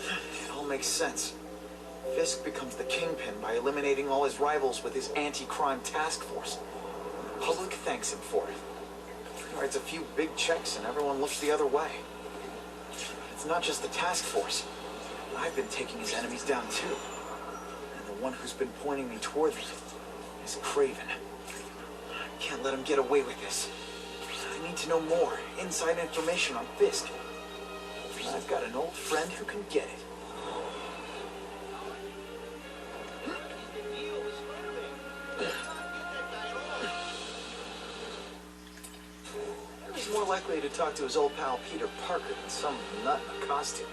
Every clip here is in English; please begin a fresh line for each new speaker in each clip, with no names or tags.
It all makes sense. Fisk becomes the kingpin by eliminating all his rivals with his anti-crime task force. The public thanks him for it. He writes a few big checks and everyone looks the other way. It's not just the task force. I've been taking his enemies down too. And the one who's been pointing me toward them is Kraven. I can't let him get away with this. I need to know more, inside information on Fisk. I've got an old friend who can get it. He's more likely to talk to his old pal Peter Parker than some nut in a costume.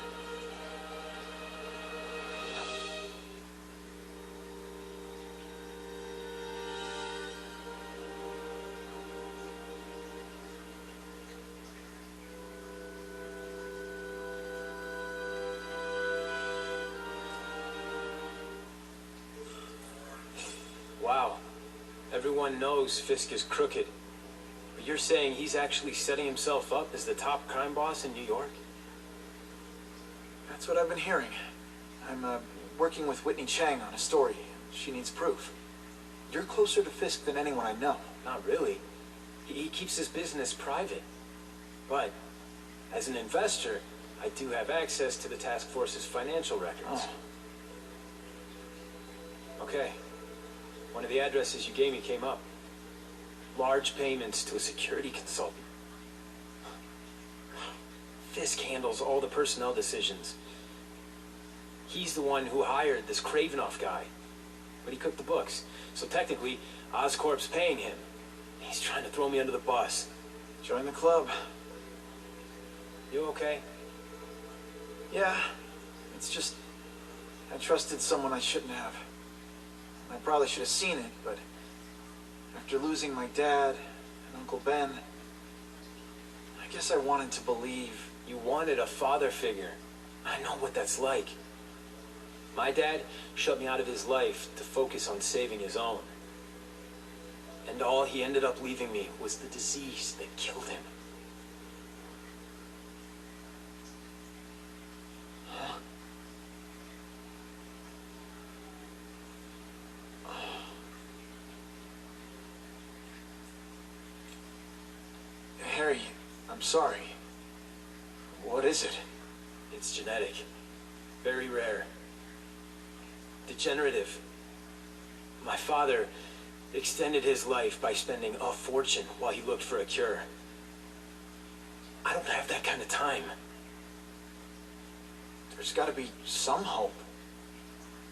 Wow. Everyone knows Fisk is crooked. But you're saying he's actually setting himself up as the top crime boss in New York?
That's what I've been hearing. I'm working with Whitney Chang on a story. She needs proof. You're closer to Fisk than anyone I know.
Not really. He keeps his business private. But as an investor, I do have access to the task force's financial records.
Oh.
Okay. One of the addresses you gave me came up. Large payments to a security consultant. Fisk handles all the personnel decisions. He's the one who hired this Kravenoff guy. But he cooked the books. So technically, Oscorp's paying him. He's trying to throw me under the bus.
Join the club.
You okay?
Yeah. It's just, I trusted someone I shouldn't have. I probably should have seen it, but after losing my dad and Uncle Ben, I guess I wanted to believe.
You wanted a father figure. I know what that's like. My dad shut me out of his life to focus on saving his own. And all he ended up leaving me was the disease that killed him.
Harry, I'm sorry. What is it?
It's genetic. Very rare. Degenerative. My father extended his life by spending a fortune while he looked for a cure. I don't have that kind of time.
There's got to be some hope.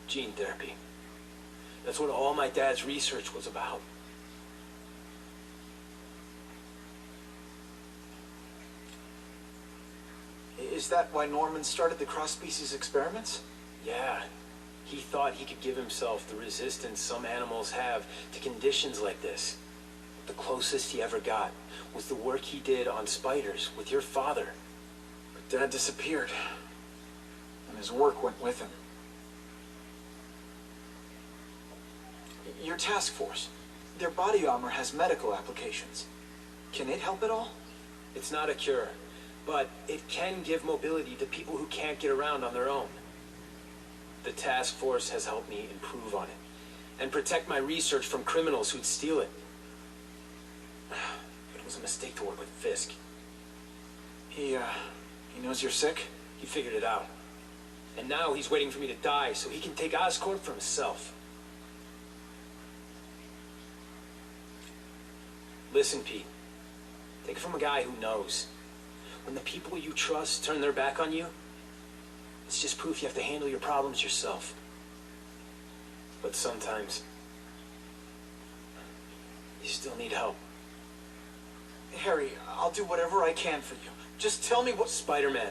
Gene therapy. That's what all my dad's research was about.
Is that why Norman started the cross-species experiments?
Yeah. He thought he could give himself the resistance some animals have to conditions like this. The closest he ever got was the work he did on spiders with your father.
But Dad disappeared, and his work went with him. Your task force, their body armor has medical applications. Can it help at all?
It's not a cure, but it can give mobility to people who can't get around on their own. The task force has helped me improve on it and protect my research from criminals who'd steal it. But it was a mistake to work with Fisk.
He knows you're sick?
He figured it out. And now he's waiting for me to die so he can take Oscorp for himself. Listen, Pete. Take it from a guy who knows. When the people you trust turn their back on you, it's just proof you have to handle your problems yourself. But sometimes, you still need help.
Harry, I'll do whatever I can for you. Just tell me what...
Spider-Man.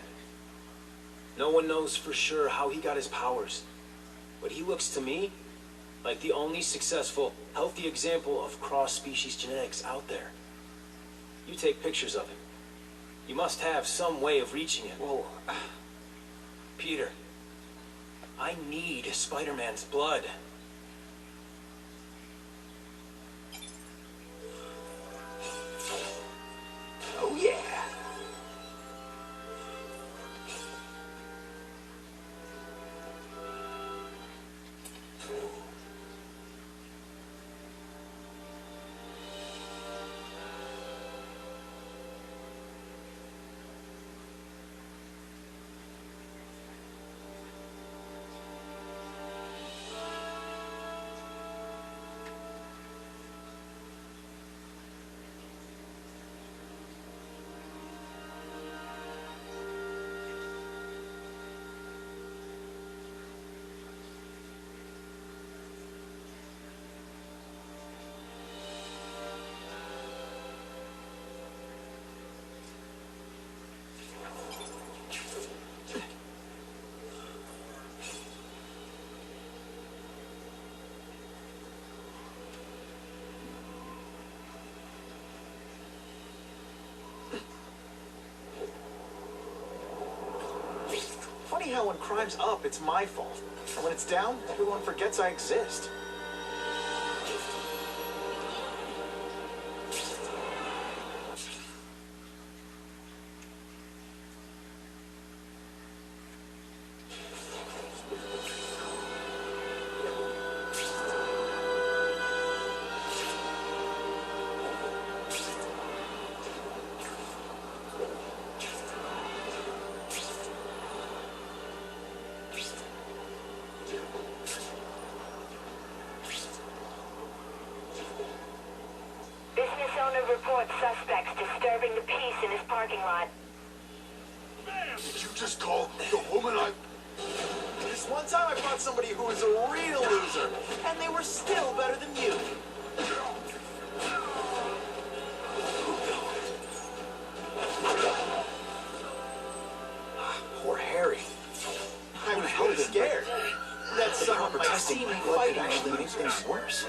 No one knows for sure how he got his powers. But he looks to me like the only successful, healthy example of cross-species genetics out there. You take pictures of him. You must have some way of reaching him.
Well...
Peter, I need Spider-Man's blood.
Oh, yeah! how when crime's up, it's my fault. And when it's down, everyone forgets I exist.
Business owner reports suspects disturbing the peace in his parking lot.
Man, did you just call the woman I...
This one time I brought somebody who was a real loser, and they were still better than you. Poor Harry. I was really scared. That someone might see me fighting actually make things worse.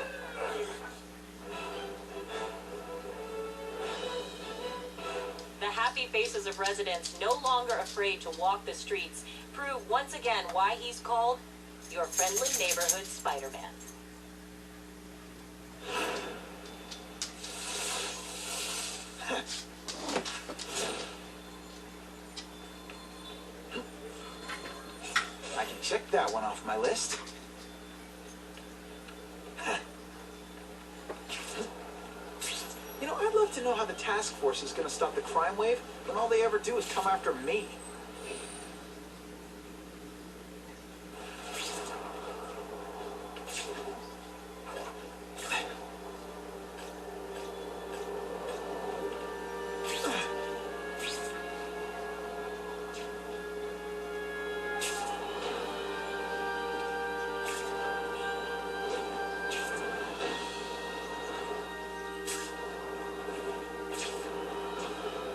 The happy faces of residents no longer afraid to walk the streets prove once again why he's called your friendly neighborhood Spider-Man.
I can check that one off my list. You know, I'd love to know how the task force is going to stop the crime wave when all they ever do is come after me.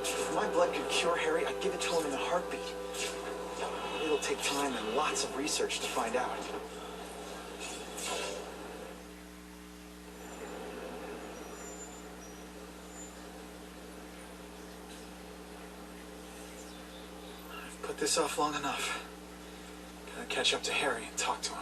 If my blood could cure Harry, I'd give it to him in a heartbeat. It'll take time and lots of research to find out. I've put this off long enough. Gotta catch up to Harry and talk to him.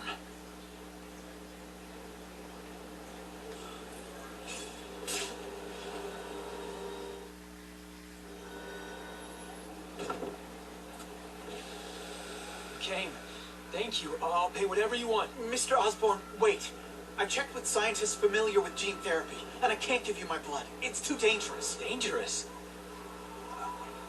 Kane, thank you. I'll pay whatever you want.
Mr. Osborn, wait. I checked with scientists familiar with gene therapy, and I can't give you my blood. It's too dangerous.
Dangerous?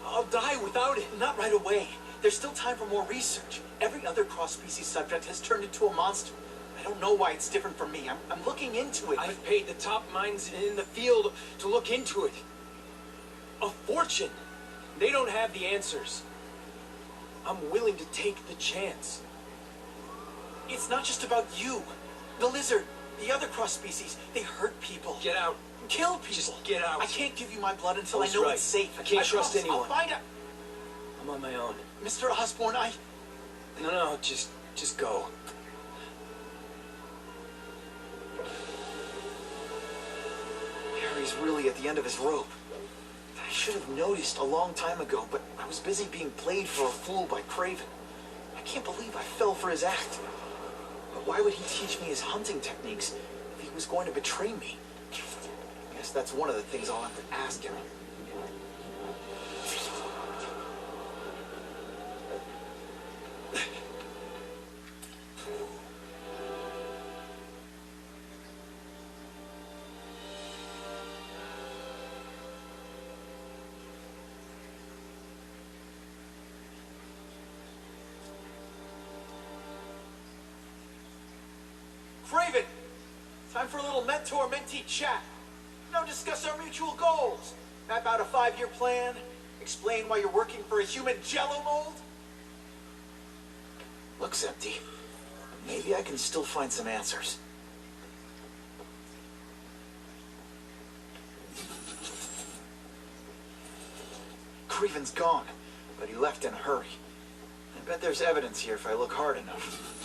I'll die without it.
Not right away. There's still time for more research. Every other cross-species subject has turned into a monster. I don't know why it's different from me. I'm looking into it.
I've paid the top minds in the field to look into it. A fortune. They don't have the answers. I'm willing to take the chance.
It's not just about you. The lizard, the other cross-species, they hurt people.
Get out.
Kill people.
Just get out.
I can't give you my blood until I
That's
know
right.
it's safe.
I can't trust
promise.
anyone.
I'll find out.
I'm on my own.
Mr. Osborn,
No, just go.
Harry's really at the end of his rope. I should have noticed a long time ago, but I was busy being played for a fool by Kraven. I can't believe I fell for his act. But why would he teach me his hunting techniques if he was going to betray me? I guess that's one of the things I'll have to ask him. Kraven! Time for a little mentor-mentee chat. Discuss our mutual goals. Map out a 5-year plan. Explain why you're working for a human jello mold. Looks empty. Maybe I can still find some answers. Kraven's gone, but he left in a hurry. I bet there's evidence here if I look hard enough.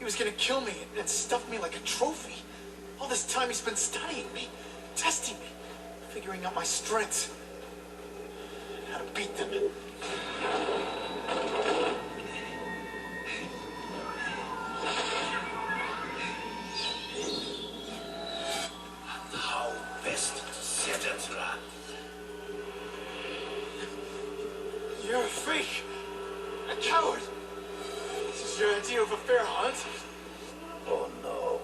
was gonna kill me and stuff me like a trophy. All this time he's been studying me, testing me, figuring out my strengths, how to beat them.
How best to set a trap?
You're a fake, a coward. This is your idea of a fair hunt?
Oh no.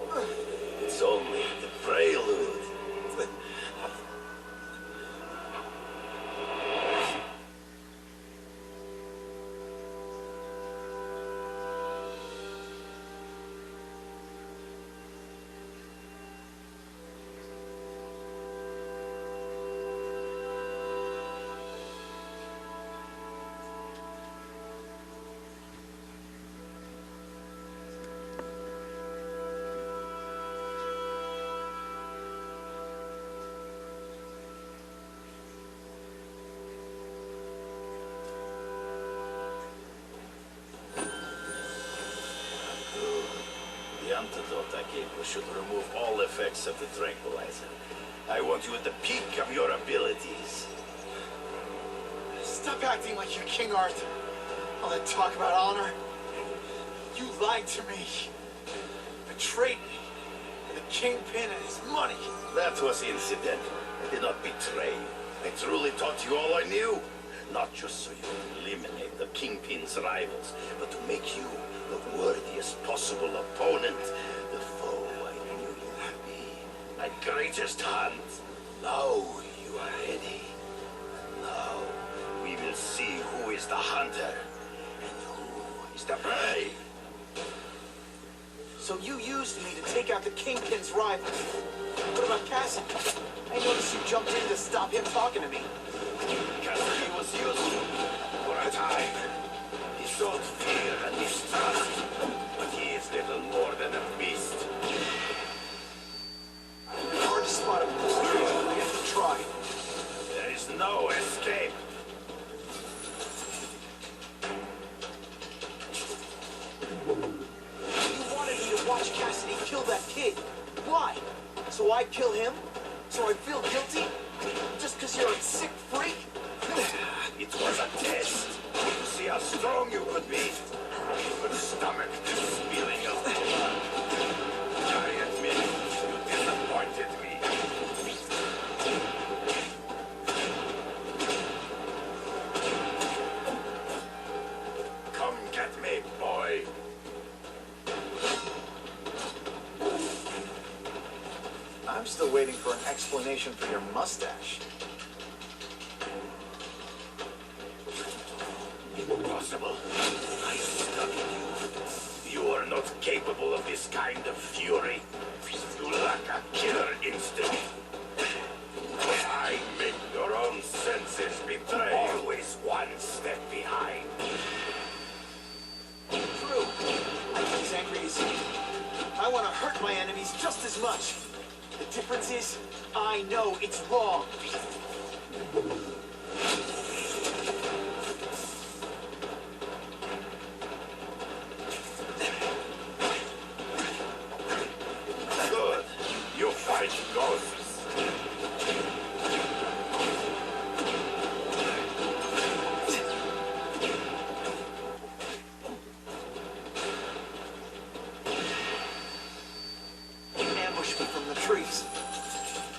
It's only the prelude. The antidote I gave you should remove all effects of the tranquilizer. I want you at the peak of your abilities.
Stop acting like you're King Arthur. All that talk about honor. You lied to me. Betrayed me. For the Kingpin and his money.
That was incidental. I did not betray you. I truly taught you all I knew. Not just so you could eliminate the Kingpin's rivals, but to make you the worthiest possible opponent, the foe I knew you would be. My greatest hunt. Now you are ready. Now we will see who is the hunter and who is the prey.
So you used me to take out the Kingpin's rivals. What about Cassidy? I noticed you jumped in to stop him talking to me.
Cassidy was useful for a time. He showed fear and mistrust, but he is little more than a beast.
Hard to spot him. I have to try.
There is no escape.
You wanted me to watch Cassidy kill that kid. Why? So I kill him? So I feel guilty? Just because you're a sick freak?
It was a test to see how strong you could be. You could stomach the spilling of blood. I admit, you disappointed me. Come get me, boy.
I'm still waiting for an explanation for your mustache.
Impossible. I studied you. You are not capable of this kind of fury. You lack a killer instinct. I make your own senses betray. Always one step behind.
True. I'm as angry as you. I want to hurt my enemies just as much. The difference is, I know it's wrong.
Good. You fight ghosts.
Ambush me from the trees.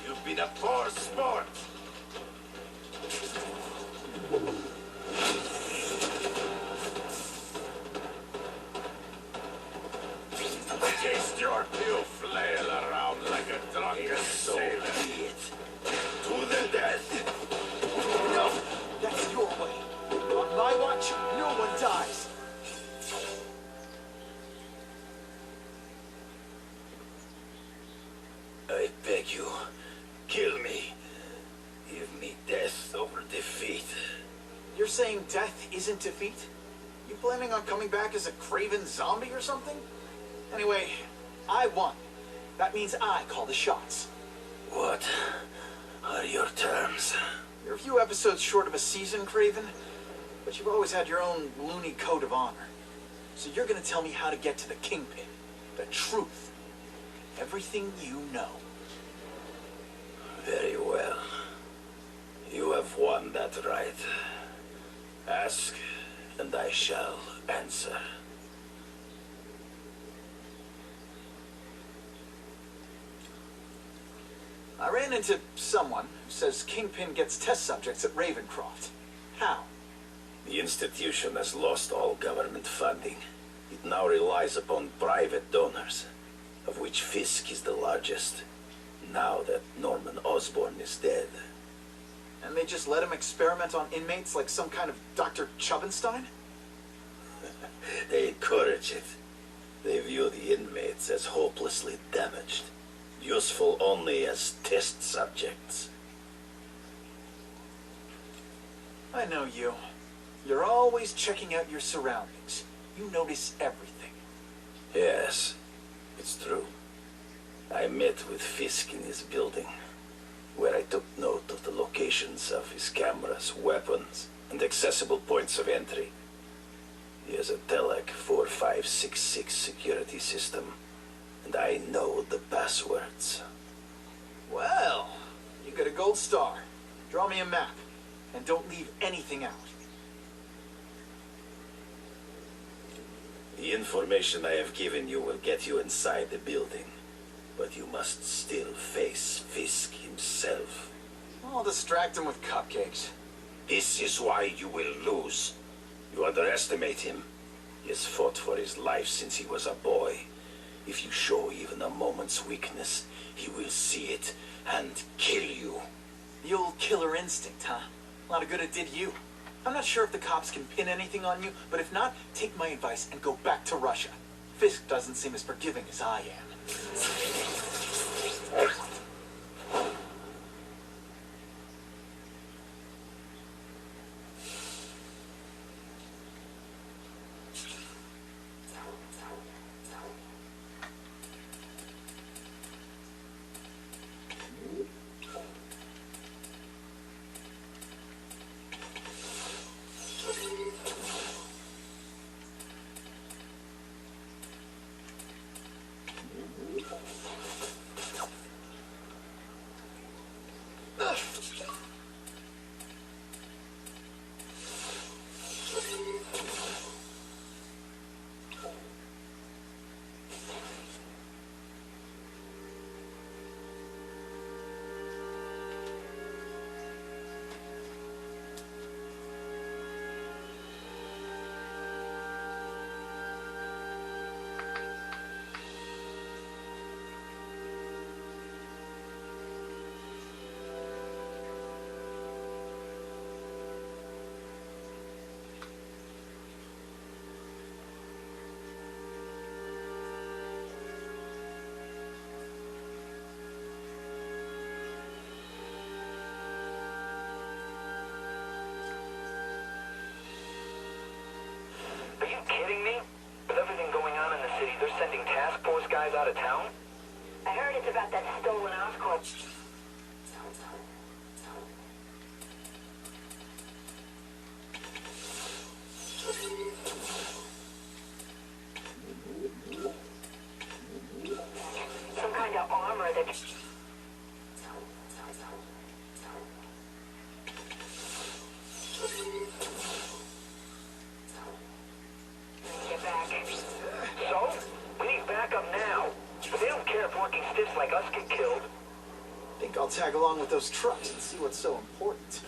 You've been a poor sport. Taste your pill flail around like a drunken sailor. To the death.
No, that's your way. On my watch, no one dies.
I beg you, kill me. Give me death over defeat.
You're saying death isn't defeat? You planning on coming back as a kraven zombie or something? Anyway, I won. That means I call the shots.
What are your terms?
You're a few episodes short of a season, Kraven, but you've always had your own loony code of honor. So you're gonna tell me how to get to the Kingpin. The truth. Everything you know.
Very well. You have won that right. Ask, and I shall answer.
I ran into someone who says Kingpin gets test subjects at Ravencroft. How?
The institution has lost all government funding. It now relies upon private donors, of which Fisk is the largest, now that Norman Osborn is dead.
And they just let him experiment on inmates like some kind of Dr. Chubbenstein?
They encourage it. They view the inmates as hopelessly damaged, useful only as test subjects.
I know you. You're always checking out your surroundings. You notice everything.
Yes, it's true. I met with Fisk in his building, where I took note of the locations of his cameras, weapons, and accessible points of entry. He has a Telec 4566 security system, and I know the passwords.
Well, you get a gold star. Draw me a map, and don't leave anything out.
The information I have given you will get you inside the building, but you must still face Fisk himself.
I'll distract him with cupcakes.
This is why you will lose. You underestimate him. He has fought for his life since he was a boy. If you show even a moment's weakness, he will see it and kill you.
The old killer instinct, huh? A lot of good it did you. I'm not sure if the cops can pin anything on you, but if not, take my advice and go back to Russia. Fisk doesn't seem as forgiving as I am.
Are you kidding me? With everything going on in the city, they're sending task force guys out of town?
I heard it's about that stolen Oscorp. Some kind of armor that... Get back.
So? We need backup now. But they don't care if working stiffs like us get killed.
Think I'll tag along with those trucks and see what's so important.